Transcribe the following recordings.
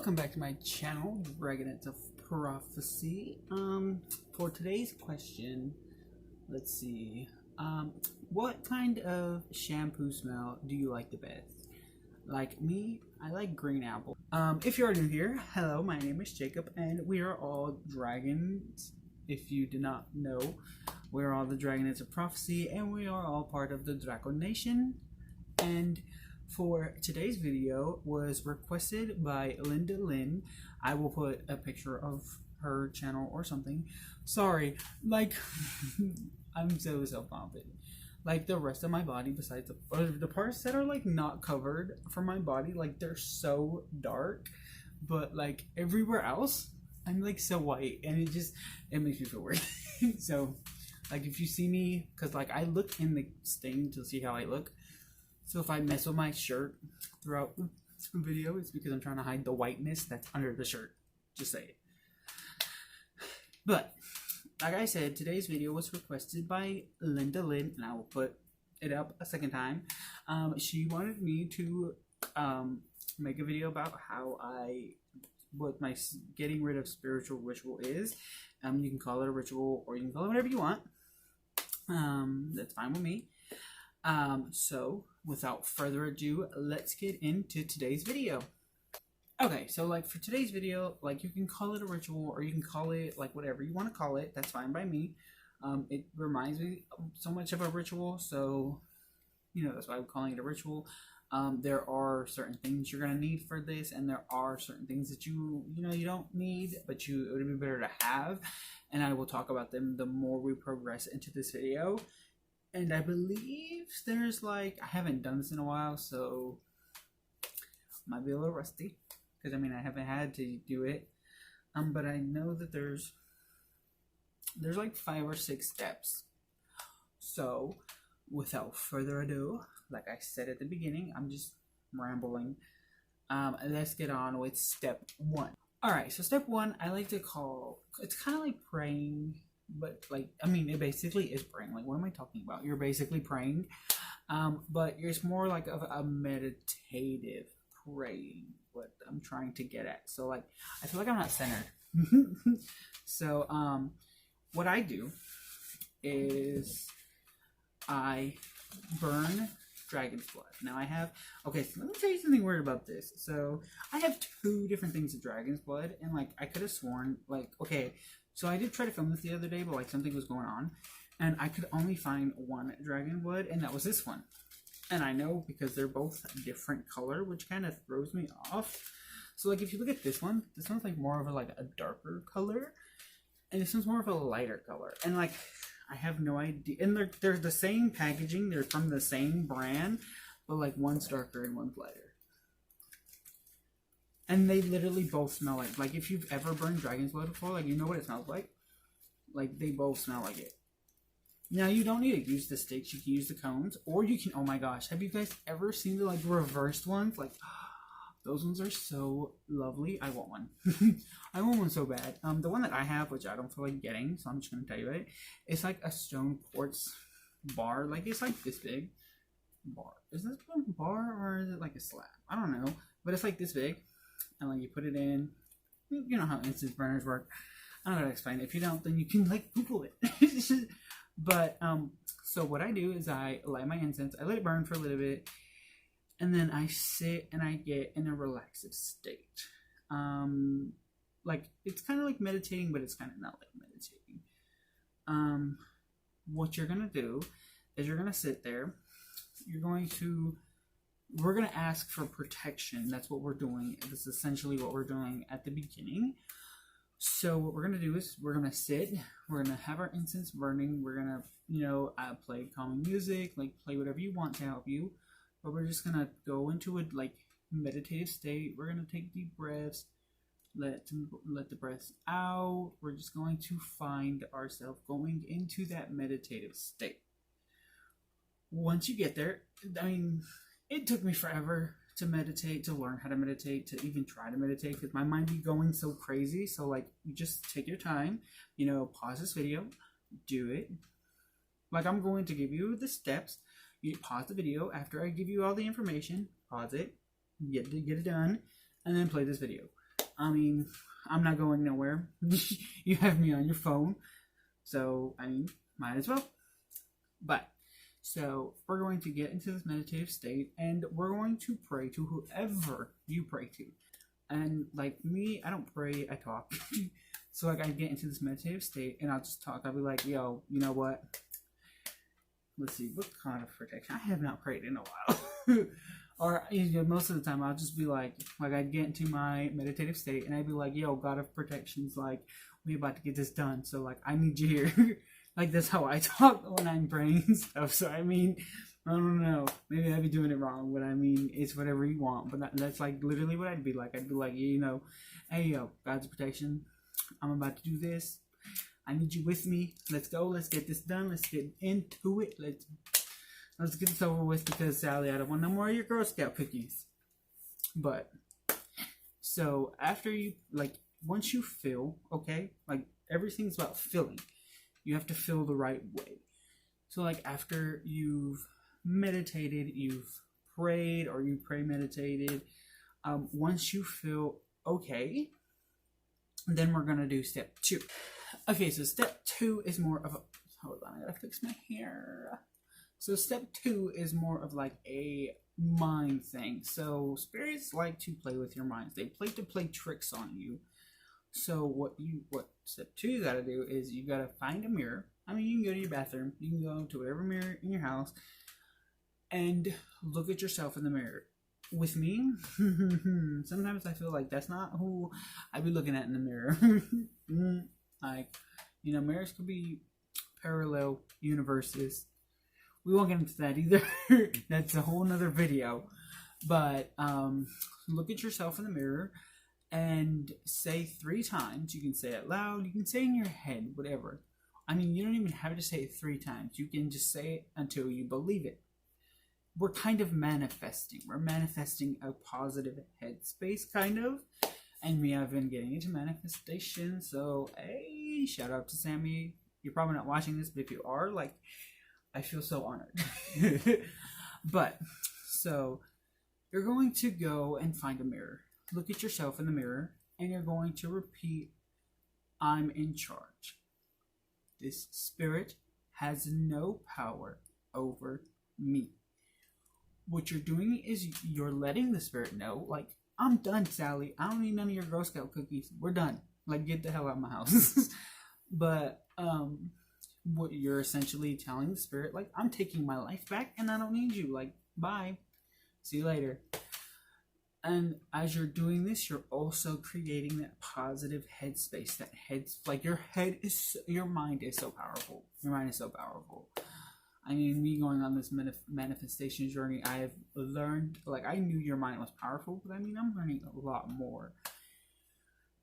Welcome back to my channel, Dragonets of Prophecy. For today's question, let's see. What kind of shampoo smell do you like the best? Like me, I like green apple. If you are new here, hello, my name is Jacob, and we are all dragons. If you do not know, we are all the Dragonets of Prophecy, and we are all part of the Draco Nation. And for today's video was requested by Linda Lynn. I will put a picture of her channel or something. Sorry, like I'm so self-confident. Like the rest of my body, besides the parts that are like not covered from my body, like they're so dark, but like everywhere else, I'm like so white, and it makes me feel weird. So, like if you see me, cause like I look in the stain to see how I look. So if I mess with my shirt throughout the video, it's because I'm trying to hide the whiteness that's under the shirt. Just say it. But, like I said, today's video was requested by Linda Lynn, and I will put it up a second time. She wanted me to make a video about what my getting rid of spiritual ritual is. You can call it a ritual, or you can call it whatever you want. That's fine with me. So without further ado, let's get into today's video. Okay, so like for today's video, like you can call it a ritual, or you can call it like whatever you want to call it. That's fine by me. It reminds me so much of a ritual, so that's why I'm calling it a ritual. There are certain things you're gonna need for this, and there are certain things that you don't need, but it would be better to have. And I will talk about them the more we progress into this video. And I believe there's I haven't done this in a while, so might be a little rusty, because I haven't had to do it. But I know that there's like 5 or 6 steps. So without further ado, like I said at the beginning, I'm just rambling. Let's get on with step 1. Alright, so step 1, I like to call, it's kind of like praying. But it basically is praying. Like, what am I talking about? You're basically praying, but it's more like of a meditative praying. What I'm trying to get at. So like, I feel like I'm not centered. So what I do is I burn dragon's blood. Now I have, okay, so let me tell you something weird about this. So I have 2 different things of dragon's blood, and like I could have sworn, like, okay, so I did try to film this the other day, but like something was going on, and I could only find 1 dragon blood, and that was this one. And I know because they're both a different color, which kind of throws me off. So like if you look at this one's like more of a darker color, and this one's more of a lighter color. And like I have no idea. And they're the same packaging, they're from the same brand, but like one's darker and one's lighter. And they literally both smell like if you've ever burned dragon's blood before, like you know what it smells like. Like they both smell like it. Now you don't need to use the sticks, you can use the cones, or you can, oh my gosh, have you guys ever seen the reversed ones? Like those ones are so lovely. I want one. I want one so bad. The one that I have, which I don't feel like getting, so I'm just gonna tell you it. It's like a stone quartz bar. Like it's like this big. Bar. Is this a bar or is it like a slab? I don't know. But it's like this big. And like you put it in, you know how incense burners work. I don't know how to explain it. If you don't, then you can like Google it. But so what I do is I light my incense, I let it burn for a little bit, and then I sit and I get in a relaxive state. Like it's kind of like meditating, but it's kind of not like meditating. What you're gonna do is you're gonna sit there. We're going to ask for protection. That's what we're doing. That's essentially what we're doing at the beginning. So what we're going to do is we're going to sit. We're going to have our incense burning. We're going to, play calming music, like play whatever you want to help you. But we're just going to go into a meditative state. We're going to take deep breaths. Let the breaths out. We're just going to find ourselves going into that meditative state. Once you get there, it took me forever to meditate, to learn how to meditate, to even try to meditate, because my mind be going so crazy. So like, you just take your time, pause this video, do it. Like I'm going to give you the steps. You pause the video after I give you all the information, pause it, get it done, and then play this video. I mean, I'm not going nowhere. You have me on your phone, so I mean, might as well. But so we're going to get into this meditative state, and we're going to pray to whoever you pray to. And like me, I don't pray, I talk. So like I get into this meditative state, and I'll just talk. I'll be like, yo, you know what? Let's see, what kind of protection? I have not prayed in a while. Or most of the time, I'll just be like I'd get into my meditative state, and I'd be like, yo, God of protections, like, we about to get this done, so like, I need you here. Like, that's how I talk when I'm praying and stuff. So I mean, I don't know, maybe I'd be doing it wrong, but I mean, it's whatever you want. But that's like literally what I'd be like. I'd be like, you know, hey, yo, God's protection, I'm about to do this. I need you with me. Let's go. Let's get this done. Let's get into it. Let's get this over with, because Sally, I don't want no more of your Girl Scout cookies. But so after you, like, once you feel, okay, like, everything's about feeling. You have to feel the right way. So like, after you've meditated, you've prayed, or you meditated, once you feel okay, then we're gonna do step 2. Okay, so step 2 is more of a, hold on, I gotta fix my hair. So step 2 is more of like a mind thing. So spirits like to play with your minds. They like to play tricks on you. So what step 2 you gotta do is you gotta find a mirror. I mean, you can go to your bathroom, you can go to whatever mirror in your house, and look at yourself in the mirror. With me, sometimes I feel like that's not who I be looking at in the mirror. Like, you know, mirrors could be parallel universes. We won't get into that either. That's a whole nother video. But look at yourself in the mirror and say 3 times. You can say it loud, you can say it in your head, whatever. I mean, you don't even have to say it 3 times. You can just say it until you believe it. We're kind of manifesting. We're manifesting a positive headspace, kind of. And me, I've been getting into manifestation. So, hey, shout out to Sammy. You're probably not watching this, but if you are, like, I feel so honored. But, so, you're going to go and find a mirror. Look at yourself in the mirror, and you're going to repeat, I'm in charge. This spirit has no power over me. What you're doing is you're letting the spirit know, like, I'm done, Sally. I don't need none of your Girl Scout cookies. We're done. Like, get the hell out of my house. But, what you're essentially telling the spirit, like, I'm taking my life back and I don't need you. Like, bye. See you later. And as you're doing this, you're also creating that positive headspace. Like, your mind is so powerful. Your mind is so powerful. I mean, me going on this manifestation journey, I have learned, like, I knew your mind was powerful, but I mean, I'm learning a lot more.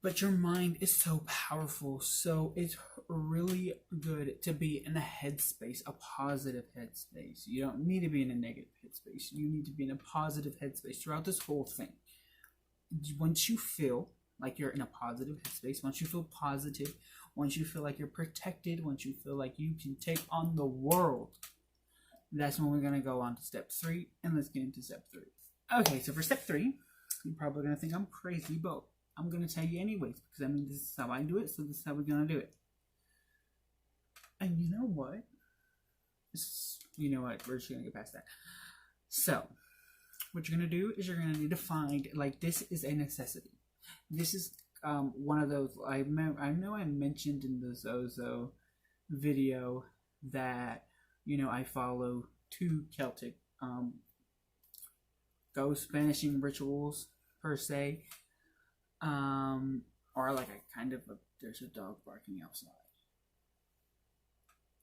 But your mind is so powerful, so it's really good to be in a headspace, a positive headspace. You don't need to be in a negative headspace. You need to be in a positive headspace throughout this whole thing. Once you feel like you're in a positive headspace, once you feel positive, once you feel like you're protected, once you feel like you can take on the world, that's when we're going to go on to step 3, and let's get into step 3. Okay, so for step 3, you're probably going to think I'm crazy, but I'm going to tell you anyways, because I mean, this is how I do it, so this is how we're going to do it. And you know what? We're just going to get past that. So, what you're going to do is you're going to need to find, like, this is a necessity. This is one of those, I know I mentioned in the Zozo video that, I follow 2 Celtic ghost banishing rituals, per se. Or like a kind of there's a dog barking outside.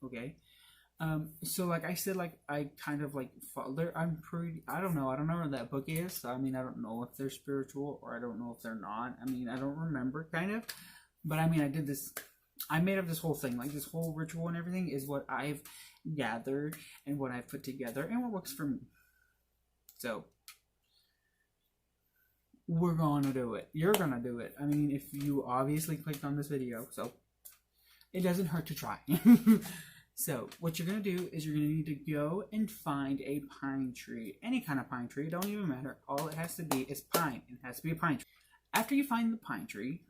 Okay. So like I said, like I kind of like follow, I don't know where that book is. So, I mean, I don't know if they're spiritual or I don't know if they're not. I mean, I don't remember, kind of. But I mean, I made up this whole thing, like this whole ritual and everything is what I've gathered and what I've put together and what works for me. So we're going to do it. You're going to do it. I mean, if you obviously clicked on this video, so it doesn't hurt to try. So what you're going to do is you're going to need to go and find a pine tree. Any kind of pine tree. It don't even matter. All it has to be is pine. It has to be a pine tree. After you find the pine tree,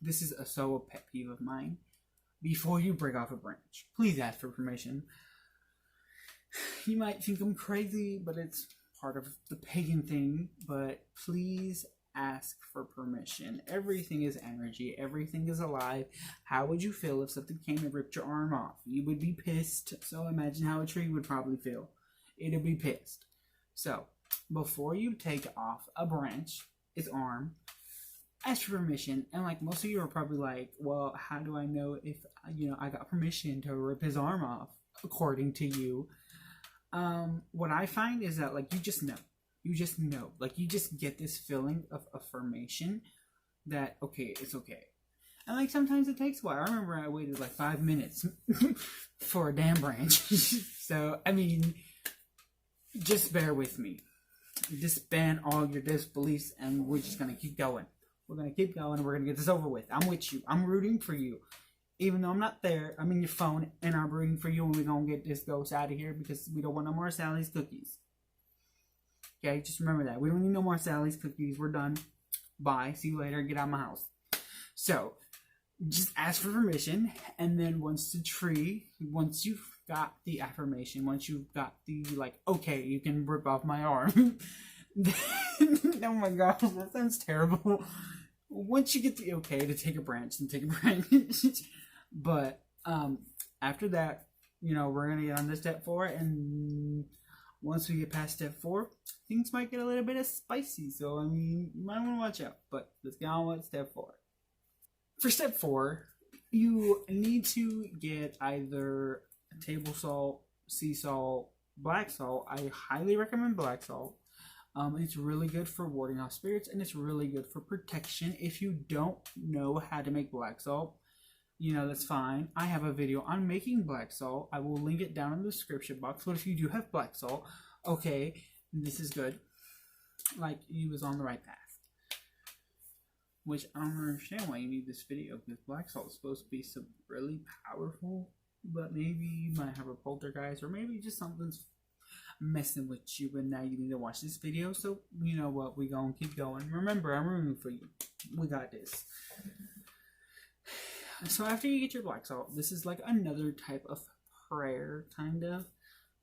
this is a pet peeve of mine. Before you break off a branch, please ask for permission. You might think I'm crazy, but it's part of the pagan thing. But please ask for permission. Everything is energy. Everything is alive. How would you feel if something came and ripped your arm off? You would be pissed. So imagine how a tree would probably feel. It'd be pissed. So before you take off a branch, its arm, ask for permission. And like most of you are probably like, well, how do I know if I got permission to rip his arm off? According to you, what I find is that like you just know, like you just get this feeling of affirmation that okay, it's okay. And like sometimes it takes a while. I remember I waited like 5 minutes for a damn branch. So I mean, just bear with me. Disband all your disbeliefs, and we're just gonna keep going. We're gonna keep going, and we're gonna get this over with. I'm with you. I'm rooting for you. Even though I'm not there, I'm in your phone, and I'm rooting for you, and we're gonna get this ghost out of here because we don't want no more Sally's cookies. Okay, just remember that. We don't need no more Sally's cookies. We're done. Bye. See you later. Get out of my house. So, just ask for permission, and then once you've got the affirmation, once you've got the, like, okay, you can rip off my arm. Oh my gosh, that sounds terrible. Once you get the okay to take a branch, then take a branch. But after that, we're gonna get on to step 4, and once we get past step 4, things might get a little bit of spicy. So I mean, you might want to watch out. But let's get on with step 4. For step 4, you need to get either table salt, sea salt, black salt. I highly recommend black salt. It's really good for warding off spirits, and it's really good for protection. If you don't know how to make black salt, that's fine. I have a video on making black salt. I will link it down in the description box. But if you do have black salt, okay, this is good. Like, you was on the right path. Which I don't understand why you need this video, because black salt is supposed to be some really powerful, but maybe you might have a poltergeist, or maybe just something's messing with you, and now you need to watch this video. So you know what, we gonna keep going. Remember, I'm rooting for you. We got this. So after you get your black salt, this is like another type of prayer, kind of.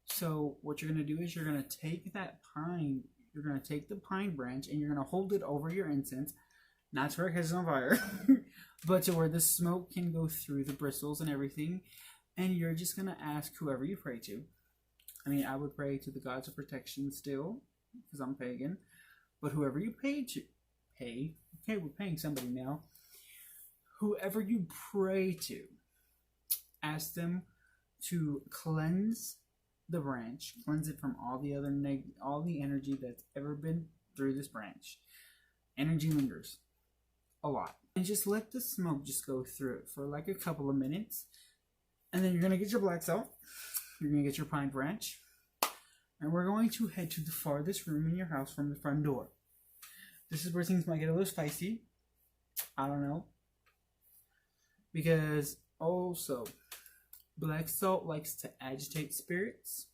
So what you're gonna do is you're gonna take that pine, you're gonna take the pine branch, and you're gonna hold it over your incense, not to where it catches on fire, but to where the smoke can go through the bristles and everything. And you're just gonna ask whoever you pray to. I mean, I would pray to the gods of protection still, because I'm pagan. But whoever you okay, we're paying somebody now. Whoever you pray to, ask them to cleanse the branch, cleanse it from all the other all the energy that's ever been through this branch. Energy lingers a lot. And just let the smoke just go through it for like a couple of minutes. And then you're going to get your black salt. You're going to get your pine branch. And we're going to head to the farthest room in your house from the front door. This is where things might get a little spicy. I don't know. Because also, black salt likes to agitate spirits.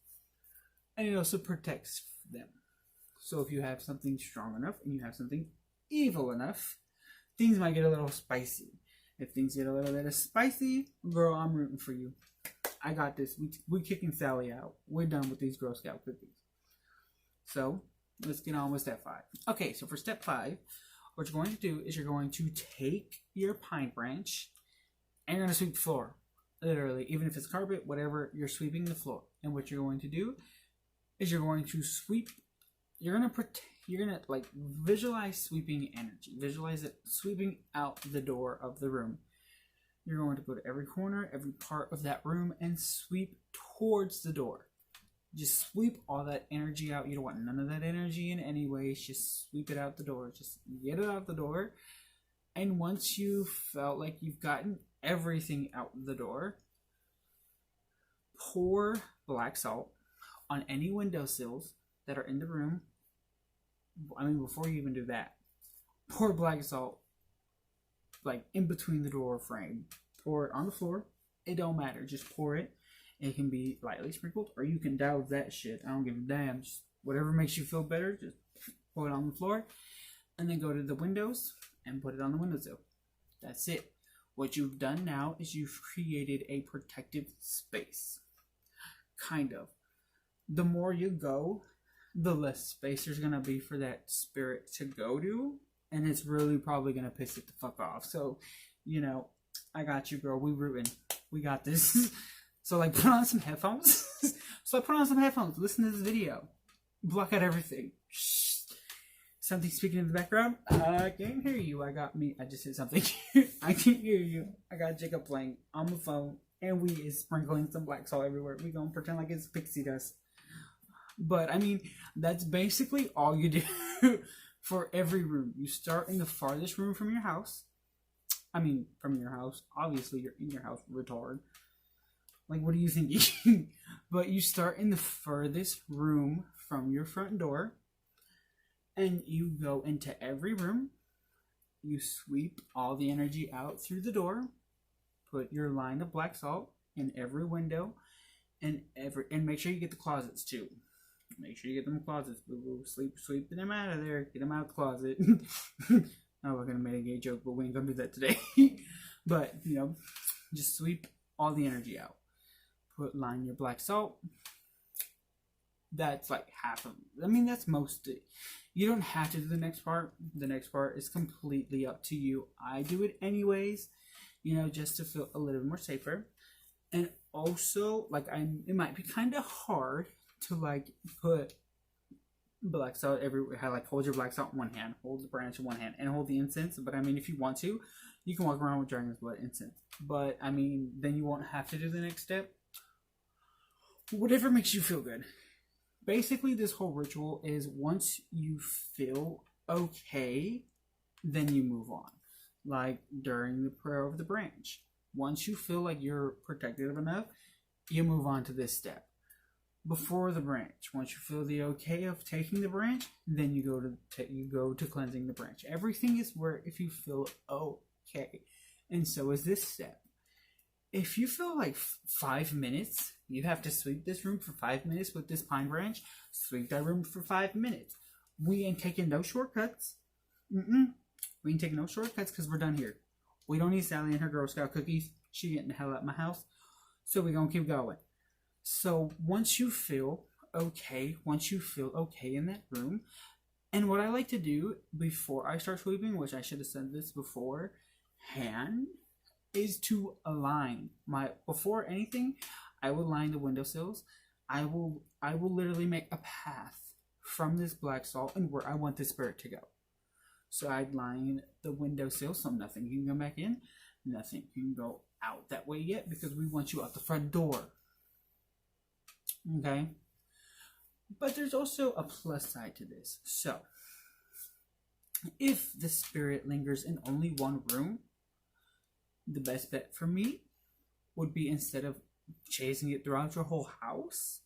And it also protects them. So if you have something strong enough and you have something evil enough, things might get a little spicy. If things get a little bit of spicy, girl, I'm rooting for you. I got this. We kicking Sally out. We're done with these Girl Scout cookies. So, let's get on with step 5. Okay, so for step 5, what you're going to do is you're going to take your pine branch and you're going to sweep the floor. Literally, even if it's carpet, whatever, you're sweeping the floor. And what you're going to do is you're going to sweep. You're gonna like visualize sweeping energy. Visualize it sweeping out the door of the room. You're going to go to every corner, every part of that room, and sweep towards the door. Just sweep all that energy out. You don't want none of that energy in any way. Just sweep it out the door. Just get it out the door. And once you felt like you've gotten everything out the door, pour black salt on any windowsills that are in the room. I mean, before you even do that, pour black salt like in between the door frame. Pour it on the floor. It don't matter. Just pour it. It can be lightly sprinkled, or you can douse that shit. I don't give a damn. Just whatever makes you feel better, just pour it on the floor. and then go to the windows and put it on the windowsill. That's it. What you've done now is you've created a protective space. Kind of. The more you go, the less space there's going to be for that spirit to go to. And it's really probably going to piss it the fuck off. So, you know, I got you, girl. We rooting. We got this. So, like, put on some headphones. Listen to this video. Block out everything. Shh. Something speaking in the background. I can't hear you. I just said something. I can't hear you. I got Jacob playing on the phone. And we is sprinkling some black salt everywhere. We gonna pretend like it's pixie dust. But, I mean, that's basically all you do for every room. You start in the farthest room from your house. I mean, from your house. Obviously, you're in your house, retard. Like, what are you thinking? But you start in the furthest room from your front door. And you go into every room. You sweep all the energy out through the door. Put your line of black salt in every window. And make sure you get the closets too. Make sure you get them closets. Boo-boo. Sweep them out of there. Get them out of the closet. Oh, we're gonna make a gay joke, but we ain't gonna do that today. But, you know, just sweep all the energy out. Line your black salt. That's like half of it. I mean, that's most of it. You don't have to do the next part. The next part is completely up to you. I do it anyways, you know, just to feel a little more safer. And also, like, it might be kind of hard to, like, put black salt everywhere. Like, hold your black salt in one hand, hold the branch in one hand, and hold the incense. But, I mean, if you want to, you can walk around with Dragon's Blood incense. But, I mean, then you won't have to do the next step. Whatever makes you feel good. Basically, this whole ritual is once you feel okay, then you move on. Like during the prayer of the branch. Once you feel like you're protected enough, you move on to this step. Before the branch, once you feel the okay of taking the branch, then you go to cleansing the branch. Everything is where if you feel okay. And so is this step. If you feel like 5 minutes, you have to sweep this room for 5 minutes with this pine branch. Sweep that room for 5 minutes. We ain't taking no shortcuts. We ain't taking no shortcuts because we're done here. We don't need Sally and her Girl Scout cookies. She getting the hell out of my house. So we're going to keep going. So once you feel okay in that room, and what I like to do before I start sweeping, which I should have said this beforehand, is to align before anything. I will line the windowsills. I will literally make a path from this black salt and where I want the spirit to go. So I'd line the windowsill so nothing can come back in, nothing can go out that way yet because we want you out the front door. Okay? But there's also a plus side to this. So if the spirit lingers in only one room, the best bet for me would be, instead of chasing it throughout your whole house,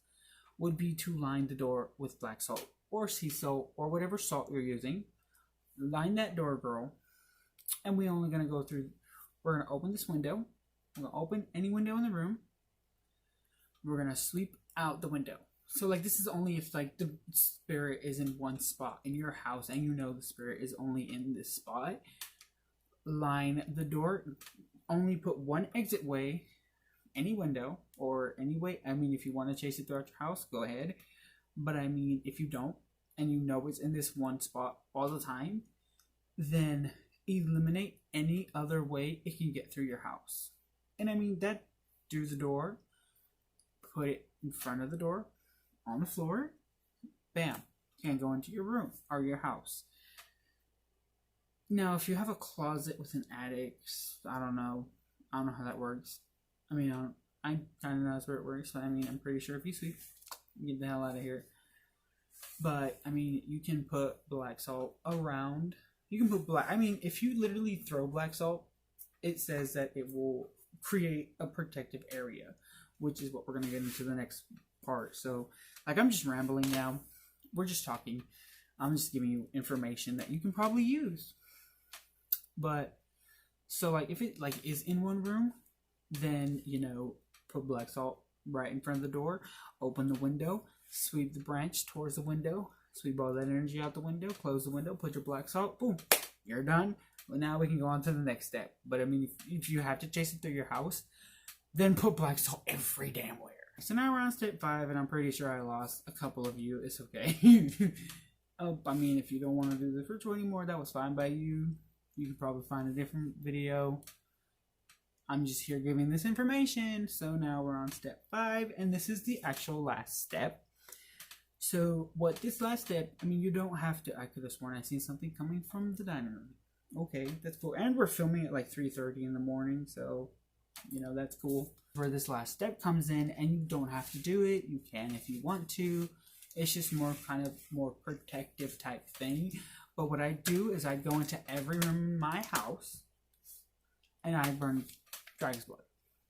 would be to line the door with black salt or sea salt or whatever salt you're using. Line that door, girl. And we're going to open this window. We're going to open any window in the room. We're going to sweep out the window. So, like, this is only if, like, the spirit is in one spot in your house and you know the spirit is only in this spot. Line the door. Only put one exit way, any window, or any way. I mean, if you want to chase it throughout your house, go ahead. But I mean, if you don't, and you know it's in this one spot all the time, then eliminate any other way it can get through your house. And I mean, that through the door, put it in front of the door, on the floor, bam, can't go into your room or your house. Now, if you have a closet with an attic, I don't know how that works. I mean, I kind of know that's where it works, but I mean, I'm pretty sure if you sweep, get the hell out of here. But, I mean, you can put black salt around. You can put I mean, if you literally throw black salt, it says that it will create a protective area, which is what we're going to get into the next part. So, like, I'm just rambling now. We're just talking. I'm just giving you information that you can probably use. But, so, like, if it, like, is in one room, then, you know, put black salt right in front of the door, open the window, sweep the branch towards the window, Sweep all that energy out the window, close the window, put your black salt, boom, you're done. Well, now we can go on to the next step. But I mean, if you have to chase it through your house, then put black salt every damn where. So now we're on step 5, and I'm pretty sure I lost a couple of you. It's okay. I mean, if you don't want to do this ritual anymore, that was fine by you. You could probably find a different video. I'm just here giving this information. So now we're on step 5, and this is the actual last step. So what this last step, I mean, you don't have to. I could have sworn I seen something coming from the dining room. Okay, that's cool. And we're filming at like 3:30 in the morning, so you know that's cool. Where this last step comes in, and you don't have to do it. You can if you want to. It's just more kind of more protective type thing. But what I do is I go into every room in my house, and I burn Dragon's Blood.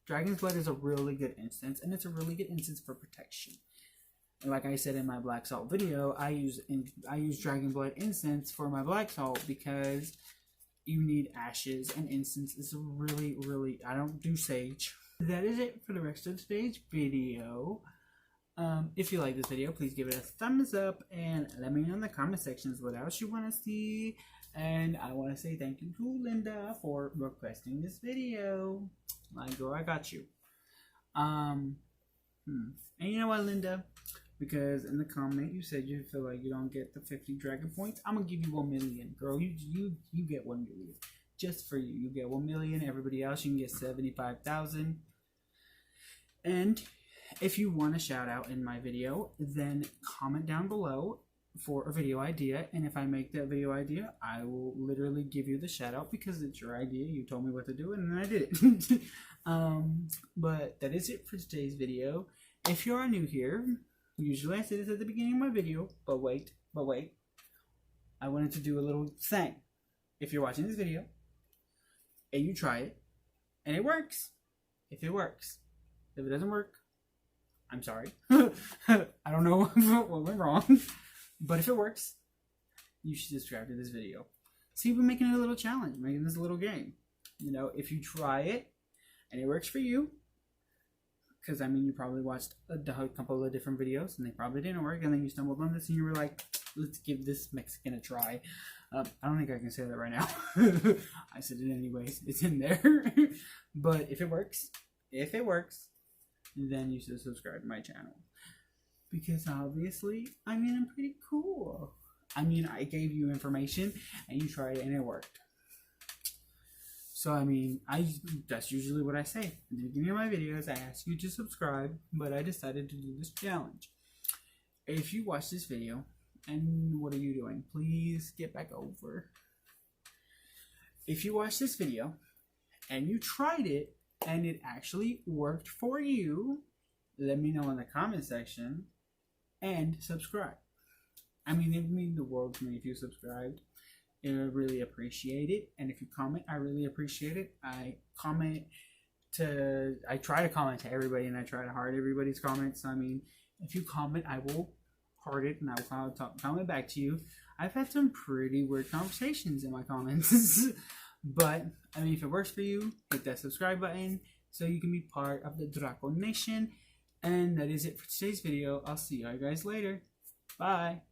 Dragon's Blood is a really good incense, and it's a really good incense for protection. And like I said in my black salt video, I use Dragon Blood incense for my black salt because you need ashes, and incense is really, I don't do sage. That is it for the rest of today's video. If you like this video, please give it a thumbs up and let me know in the comment sections what else you want to see. And I want to say thank you to Linda for requesting this video. My girl, I got you. And you know what, Linda? Because in the comment you said you feel like you don't get the 50 dragon points. I'm gonna give you 1 million, girl. You get 1 million just for you. You get 1 million. Everybody else, you can get 75,000. And if you want a shout out in my video, then comment down below for a video idea. And if I make that video idea, I will literally give you the shout out because it's your idea. You told me what to do, and then I did it. But that is it for today's video. If you are new here, usually I say this at the beginning of my video, but wait. I wanted to do a little thing. If you're watching this video and you try it and it works, if it works, if it doesn't work, I'm sorry. I don't know what went wrong, but if it works, you should subscribe to this video. See, we're making it a little challenge, making this a little game. You know, if you try it and it works for you, because, I mean, you probably watched a couple of different videos and they probably didn't work, and then you stumbled on this and you were like, let's give this Mexican a try. I don't think I can say that right now. I said it anyways. It's in there. But if it works, then you should subscribe to my channel. Because obviously, I mean, I'm pretty cool. I mean, I gave you information and you tried it and it worked. So, I mean, that's usually what I say. At the beginning of my videos, I ask you to subscribe, but I decided to do this challenge. If you watch this video, and what are you doing? Please get back over. If you watch this video, and you tried it, and it actually worked for you, let me know in the comment section, and subscribe. I mean, it would mean the world to me if you subscribed. I really appreciate it. And if you comment, I really appreciate it. I try to comment to everybody, and I try to heart everybody's comments. I mean, if you comment, I will heart it and I will comment back to you. I've had some pretty weird conversations in my comments. But, I mean, if it works for you, hit that subscribe button so you can be part of the Draco Nation. And that is it for today's video. I'll see you guys later. Bye.